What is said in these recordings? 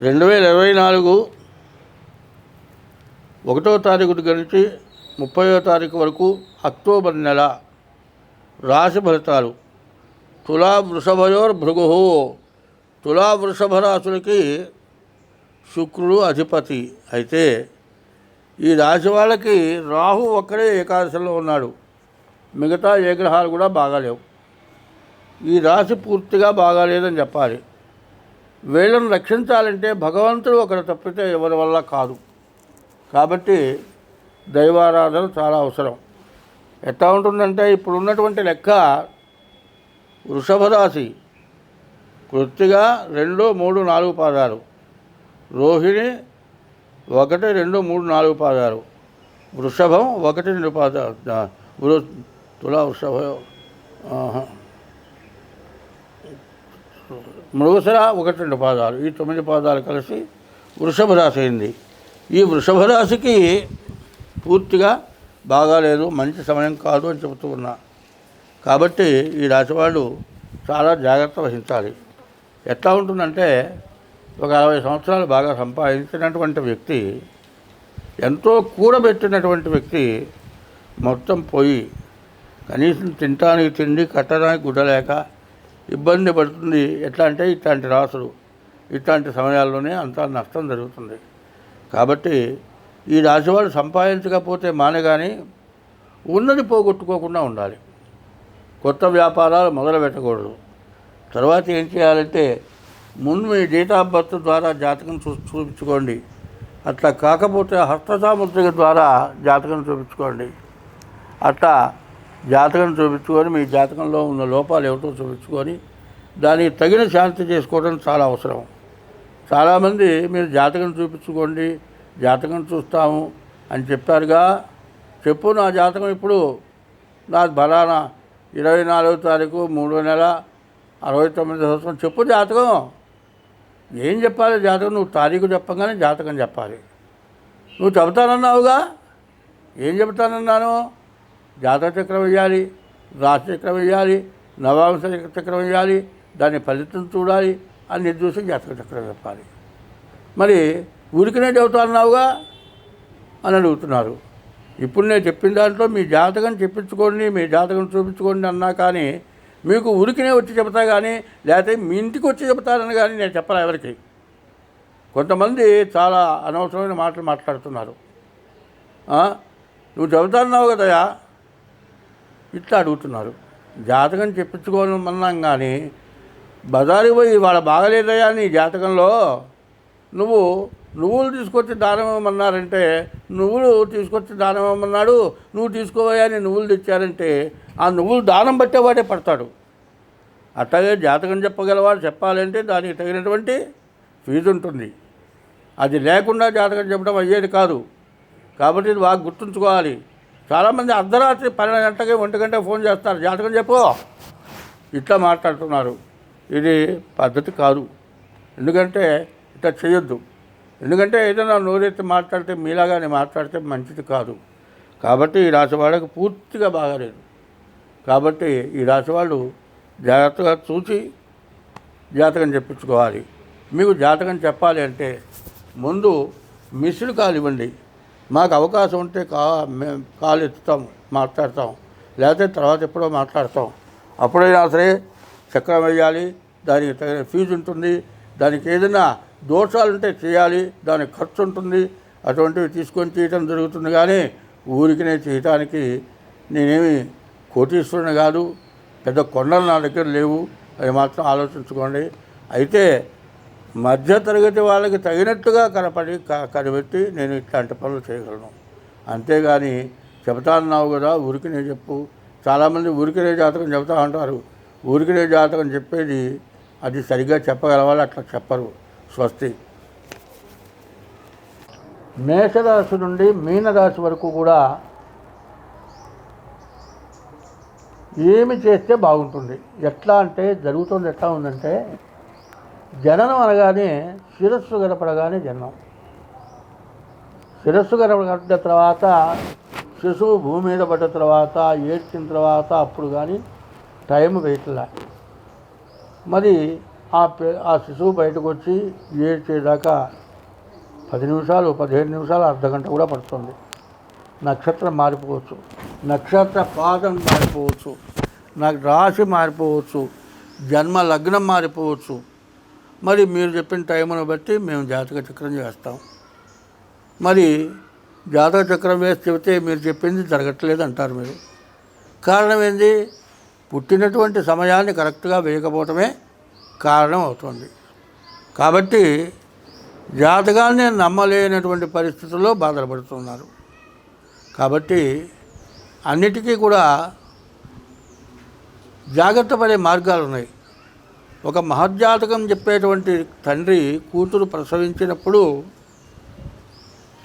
2024 1వ తారీఖు నుంచి 30వ తారీఖు వరకు అక్టోబర్ నెల రాశి ఫలితాలు. తులా వృషభయోర్ భృగు. తులా వృషభ రాశులకి శుక్రుడు అధిపతి. అయితే ఈ రాశి వాళ్ళకి రాహు ఒక్కడే ఏకాదశంలో ఉన్నాడు. మిగతా ఏ గ్రహాలు కూడా బాగాలేవు. ఈ రాశి పూర్తిగా బాగాలేదని చెప్పాలి. వీళ్ళను రక్షించాలంటే భగవంతుడు ఒకరు తప్పితే ఎవరి వల్ల కాదు. కాబట్టి దైవారాధన చాలా అవసరం. ఎట్లా ఉంటుందంటే ఇప్పుడు ఉన్నటువంటి లెక్క వృషభ రాశి కృత్తిగా 2, 3, 4 పాదాలు, రోహిణి 1, 2, 3, 4 పాదాలు, వృషభం 1, 2 పాదాలు, తులా వృషభ, మృగశిర 1, 2 పాదాలు, ఈ 9 పాదాలు కలిసి వృషభ రాశి అయింది. ఈ వృషభ రాశికి పూర్తిగా బాగాలేదు, మంచి సమయం కాదు అని చెబుతూ ఉన్నా. కాబట్టి ఈ రాశి వాళ్ళు చాలా జాగ్రత్త వహించాలి. ఎట్లా ఉంటుందంటే ఒక 60 సంవత్సరాలు బాగా సంపాదించినటువంటి వ్యక్తి, ఎంతో కూడబెట్టినటువంటి వ్యక్తి మొత్తం పోయి కనీసం తినటానికి తిండి, కట్టడానికి గుడ్డ లేక ఇబ్బంది పడుతుంది. ఎట్లా అంటే ఇట్లాంటి రాసులు, ఇట్లాంటి సమయాల్లోనే అంత నష్టం జరుగుతుంది. కాబట్టి ఈ రాశి వాళ్ళు సంపాదించకపోతే మానగాని ఉన్నది పోగొట్టుకోకుండా ఉండాలి. కొత్త వ్యాపారాలు మొదలు పెట్టకూడదు. తర్వాత ఏం చేయాలంటే ముందు మీ డేట్ ఆఫ్ బర్త్ ద్వారా జాతకం చూపించుకోండి. అట్లా కాకపోతే హస్తసాముద్రిక ద్వారా జాతకం చూపించుకోండి. అట్లా జాతకం చూపించుకొని మీ జాతకంలో ఉన్న లోపాలు ఏమిటో చూపించుకొని దానికి తగిన శాంతి చేసుకోవడం చాలా అవసరం. చాలామంది మీరు జాతకం చూపించుకోండి, జాతకం చూస్తాము అని చెప్పారుగా. చెప్పు, నా జాతకం ఇప్పుడు నా బలానా 24వ తారీఖు 3వ నెల 69 సంవత్సరం చెప్పు జాతకం. ఏం చెప్పాలి జాతకం? నువ్వు తారీఖు చెప్పగానే జాతకం చెప్పాలి. నువ్వు చెబుతానన్నావుగా, ఏం చెబుతానన్నాను? జాతక చక్రం వేయాలి, రాశి చక్రం వేయాలి, నవాంశ చక్రం వేయాలి, దాని ఫలితం చూడాలి, అన్ని చూసి జాతక చక్రం చెప్పాలి. మరి ఊరికనే చెబుతాన్నావుగా అని అడుగుతున్నారు. ఇప్పుడు నేను చెప్పిన దాంట్లో మీ జాతకం చెప్పించుకోండి, మీ జాతకం చూపించుకోండి అన్నా కానీ మీకు ఊరికనే వచ్చి చెబుతా కానీ, లేకపోతే మీ ఇంటికి వచ్చి చెబుతారని కానీ నేను చెప్పాలి ఎవరికి. కొంతమంది చాలా అనవసరమైన మాటలు మాట్లాడుతున్నారు. నువ్వు చెబుతాన్నావు కదయా ఇట్లా అడుగుతున్నారు. జాతకం చెప్పించుకోమన్నాం కానీ బజారుకి పోయి వాళ్ళ బాగలేదయా నీ జాతకంలో నువ్వులు తీసుకొచ్చి దానం ఇవ్వమన్నారంటే నువ్వులు తీసుకొచ్చి దానం ఇవ్వమన్నాడు, నువ్వు తీసుకోవయా అని నువ్వులు తెచ్చారంటే ఆ నువ్వులు దానం పట్టేవాడే పడతాడు. అట్లాగే జాతకం చెప్పగలవాడు చెప్పాలంటే దానికి తగినటువంటి ఫీజు ఉంటుంది. అది లేకుండా జాతకం చెప్పడం అయ్యేది కాదు. కాబట్టి ఇది బాగా గుర్తుంచుకోవాలి. చాలామంది అర్ధరాత్రి 12 గంటలకి 1 గంటకి ఫోన్ చేస్తారు, జాతకం చెప్పు ఇట్లా మాట్లాడుతున్నారు. ఇది పద్ధతి కాదు. ఎందుకంటే ఇట్లా చేయొద్దు. ఎందుకంటే ఏదైనా నోరెత్తి మాట్లాడితే మీలాగానే మాట్లాడితే మంచిది కాదు. కాబట్టి ఈ రాశి వాళ్ళకి పూర్తిగా బాగాలేదు. కాబట్టి ఈ రాశి వాళ్ళు జాగ్రత్తగా చూసి జాతకం చెప్పించుకోవాలి. మీకు జాతకం చెప్పాలి అంటే ముందు మిస్డ్ కాల్ ఇవ్వండి. మాకు అవకాశం ఉంటే కాల్ ఎత్తుతాం, మాట్లాడతాం, లేకపోతే తర్వాత ఎప్పుడో మాట్లాడతాం. అప్పుడైనా సరే చక్రం వేయాలి, దానికి తగిన ఫీజు ఉంటుంది. దానికి ఏదైనా దోషాలు ఉంటే చేయాలి, దానికి ఖర్చు ఉంటుంది. అటువంటివి తీసుకొని చేయటం జరుగుతుంది. కానీ ఊరికినే చేయటానికి నేనేమి కోటీశ్వరుని కాదు, పెద్ద కొండలు నా దగ్గర లేవు, అది మాత్రం ఆలోచించుకోండి. అయితే మధ్యతరగతి వాళ్ళకి తగినట్టుగా కనిపెట్టి నేను ఇట్లాంటి పనులు చేయగలను. అంతేగాని చెబుతాన్నావు కదా ఊరికినే చెప్పు. చాలామంది ఊరికినే జాతకం చెబుతా ఉంటారు. ఊరికినే జాతకం చెప్పేది అది సరిగ్గా చెప్పగలవాలి, అట్లా చెప్పరు. స్వస్తి. మేషరాశి నుండి మీనరాశి వరకు కూడా ఏమి చేస్తే బాగుంటుంది, ఎట్లా అంటే జరుగుతుంది. ఎట్లా ఉందంటే జననం అనగానే శిరస్సు గడపడగానే జననం. శిరస్సు గడపడిన తర్వాత శిశువు భూమి మీద పడ్డ తర్వాత ఏడ్చిన తర్వాత అప్పుడు కానీ టైం వేయట్లా. మరి ఆ శిశువు బయటకు వచ్చి ఏడ్చేదాకా 10 నిమిషాలు, 15 నిమిషాలు, అర్ధగంట కూడా పడుతుంది. నక్షత్రం మారిపోవచ్చు, నక్షత్ర పాదం మారిపోవచ్చు, నాకు రాశి మారిపోవచ్చు, జన్మ లగ్నం మారిపోవచ్చు. మరి మీరు చెప్పిన టైంను బట్టి మేము జాతక చక్రం చేస్తాం. మరి జాతక చక్రం వేసి చెబితే మీరు చెప్పింది జరగట్లేదు అంటారు మీరు. కారణం ఏంది? పుట్టినటువంటి సమయాన్ని కరెక్ట్గా వేయకపోవటమే కారణం అవుతుంది. కాబట్టి జాతకాన్ని నమ్మలేనటువంటి పరిస్థితుల్లో బాధపడుతున్నారు. కాబట్టి అన్నిటికీ కూడా జాగ్రత్త పడే మార్గాలు ఉన్నాయి. ఒక మహజ్జాతకం చెప్పేటువంటి తండ్రి కూతురు ప్రసవించినప్పుడు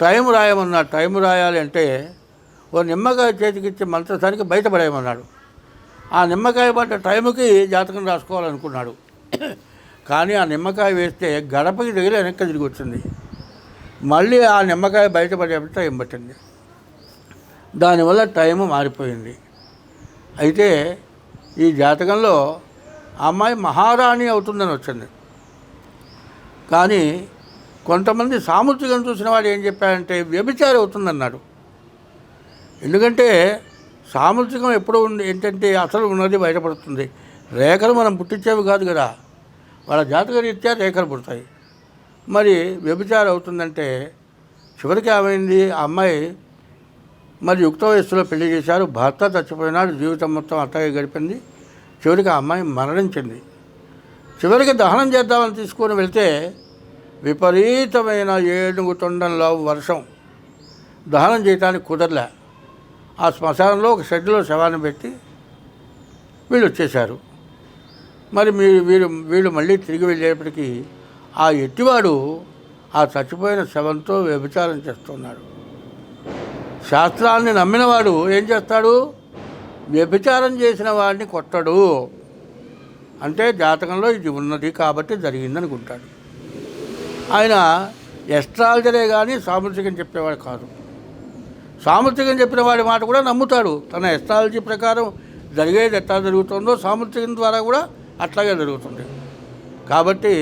టైం రాయమన్నాడు. టైం రాయాలి అంటే ఓ నిమ్మకాయ చేతికిచ్చి మంత్రసానికి బయటపడేయమన్నాడు. ఆ నిమ్మకాయ పడ్డ టైంకి జాతకం రాసుకోవాలనుకున్నాడు. కానీ ఆ నిమ్మకాయ వేస్తే గడపకి దగ్గర వెనక్కి తిరిగి వచ్చింది. మళ్ళీ ఆ నిమ్మకాయ బయటపడే టైం పట్టింది. దానివల్ల టైము మారిపోయింది. అయితే ఈ జాతకంలో అమ్మాయి మహారాణి అవుతుందని వచ్చింది. కానీ కొంతమంది సాముద్రికం చూసిన వాడు ఏం చెప్పాడంటే వ్యభిచారి అవుతుందన్నాడు. ఎందుకంటే సాముద్రికం ఎప్పుడు ఏంటంటే అసలు ఉన్నది బయటపడుతుంది. రేఖలు మనం పుట్టించేవి కాదు కదా, వాళ్ళ జాతక రీత్యా రేఖలు పుడతాయి. మరి వ్యభిచారం అవుతుందంటే చివరికి ఏమైంది? ఆ అమ్మాయి మరి యుక్త వయస్సులో పెళ్లి చేశారు, భర్త చచ్చిపోయినాడు, జీవితం మొత్తం అట్టగే గడిపింది. చివరికి ఆ అమ్మాయి మరణించింది. చివరికి దహనం చేద్దామని తీసుకొని వెళ్తే విపరీతమైన 7 తొండంలో వర్షం, దహనం చేయడానికి కుదరలే. ఆ శ్మశానంలో ఒక షెడ్లో శవాన్ని పెట్టి వీళ్ళు వచ్చేశారు. మరి వీళ్ళు మళ్ళీ తిరిగి వెళ్ళేప్పటికీ ఆ ఎట్టివాడు ఆ చచ్చిపోయిన శవంతో వ్యభిచారం చేస్తున్నాడు. శాస్త్రాన్ని నమ్మినవాడు ఏం చేస్తాడు? వ్యభిచారం చేసిన వాడిని కొట్టడు. అంటే జాతకంలో ఇది ఉన్నది కాబట్టి జరిగిందనుకుంటాడు. ఆయన ఎస్ట్రాలజరే కానీ సాముద్రికం చెప్పేవాడు కాదు. సాముద్రికం చెప్పిన వాడి మాట కూడా నమ్ముతాడు. తన ఎస్ట్రాలజీ ప్రకారం జరిగేది ఎట్లా జరుగుతుందో సాముద్రికం ద్వారా కూడా అట్లాగే జరుగుతుంది. కాబట్టి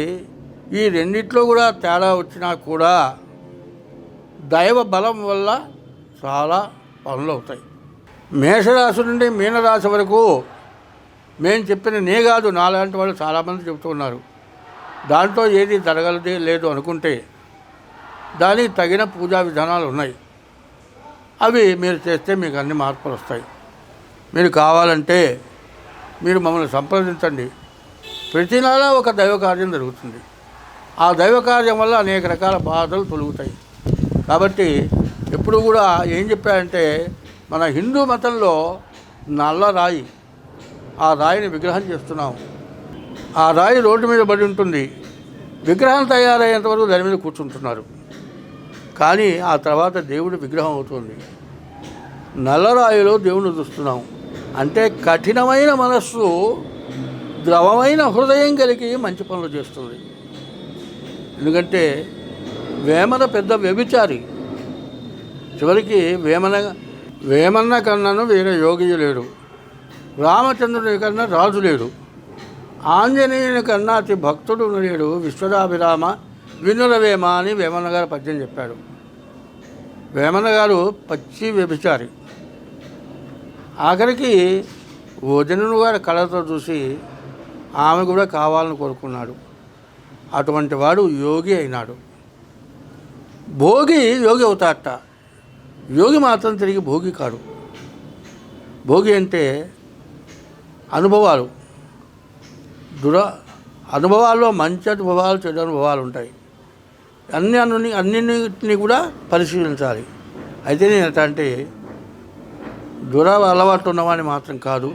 ఈ రెండిట్లో కూడా తేడా వచ్చినా కూడా దైవ బలం వల్ల చాలా పనులు అవుతాయి. మేషరాశి నుండి మీనరాశి వరకు మేము చెప్పిన నే కాదు, నాలాంటి వాళ్ళు చాలామంది చెబుతున్నారు. దాంట్లో ఏది జరగలదే లేదు అనుకుంటే దానికి తగిన పూజా విధానాలు ఉన్నాయి. అవి మీరు చేస్తే మీకు అన్ని మార్పులు వస్తాయి. మీరు కావాలంటే మీరు మమ్మల్ని సంప్రదించండి. ప్రతి నెల ఒక దైవ కార్యం జరుగుతుంది. ఆ దైవ కార్యం వల్ల అనేక రకాల బాధలు తొలుగుతాయి. కాబట్టి ఎప్పుడు కూడా ఏం చెప్పారంటే మన హిందూ మతంలో నల్ల రాయి, ఆ రాయిని విగ్రహం చేస్తున్నాం. ఆ రాయి రోడ్డు మీద పడి ఉంటుంది. విగ్రహం తయారయ్యేంత వరకు దాని మీద కూర్చుంటున్నారు. కానీ ఆ తర్వాత దేవుడి విగ్రహం అవుతుంది. నల్లరాయిలో దేవుని చూస్తున్నాం. అంటే కఠినమైన మనస్సు ద్రవమైన హృదయం కలిగి మంచి పనులు చేస్తుంది. ఎందుకంటే వేమన పెద్ద వ్యభిచారి. చివరికి వేమన్న కన్నాను వేరే యోగి లేడు, రామచంద్రుని కన్నా రాజు లేడు, ఆంజనేయుని కన్నా అతి భక్తుడు లేడు, విశ్వదాభిరామ వినురవేమ అని వేమన్న గారు పద్యం చెప్పాడు. వేమన్న గారు పచ్చి వ్యభిచారి. ఆఖరికి వదినను గారి కళతో చూసి ఆమె కూడా కావాలని కోరుకున్నాడు. అటువంటి వాడు యోగి అయినాడు. భోగి యోగి అవుతాడట, యోగి మాత్రం తిరిగి భోగి కాడు. భోగి అంటే అనుభవాలు, అనుభవాల్లో మంచి అనుభవాలు, చెడు అనుభవాలు ఉంటాయి. అన్నింటినీ కూడా పరిశీలించాలి. అయితే నేను అంటే అలవాటు ఉన్నవాడిని మాత్రం కాదు,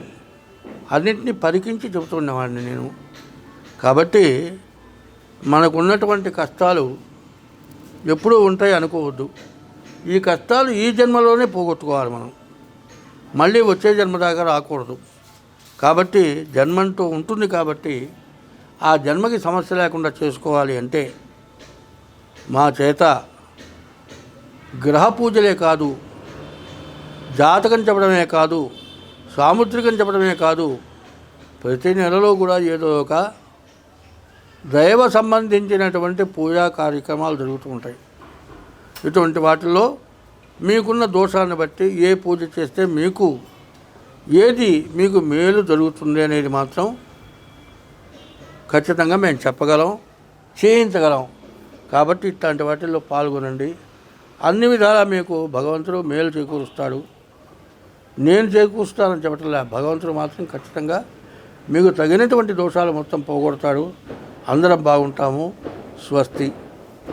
అన్నింటినీ పరికించి చెబుతున్నవాడిని నేను. కాబట్టి మనకున్నటువంటి కష్టాలు ఎప్పుడూ ఉంటాయి అనుకోవద్దు. ఈ కష్టాలు ఈ జన్మలోనే పోగొట్టుకోవాలి మనం, మళ్ళీ వచ్చే జన్మ దాకా రాకూడదు. కాబట్టి జన్మంటూ ఉంటుంది కాబట్టి ఆ జన్మకి సమస్య లేకుండా చేసుకోవాలి అంటే మా చేత గ్రహ పూజలే కాదు, జాతకం చెప్పడమే కాదు, సాముద్రికం చెప్పడమే కాదు, ప్రతి నెలలో కూడా ఏదో ఒక దైవ సంబంధించినటువంటి పూజా కార్యక్రమాలు జరుగుతూ ఉంటాయి. ఇటువంటి వాటిల్లో మీకున్న దోషాన్ని బట్టి ఏ పూజ చేస్తే ఏది మీకు మేలు జరుగుతుంది అనేది మాత్రం ఖచ్చితంగా మేము చెప్పగలం, చేయించగలం. కాబట్టి ఇట్లాంటి వాటిల్లో పాల్గొనండి. అన్ని విధాలా మీకు భగవంతుడు మేలు చేకూరుస్తాడు. నేను చేకూరుస్తానని చెప్పట్లే, భగవంతుడు మాత్రం ఖచ్చితంగా మీకు తగినటువంటి దోషాలు మొత్తం పోగొడతాడు. అందరం బాగుంటాము. స్వస్తి.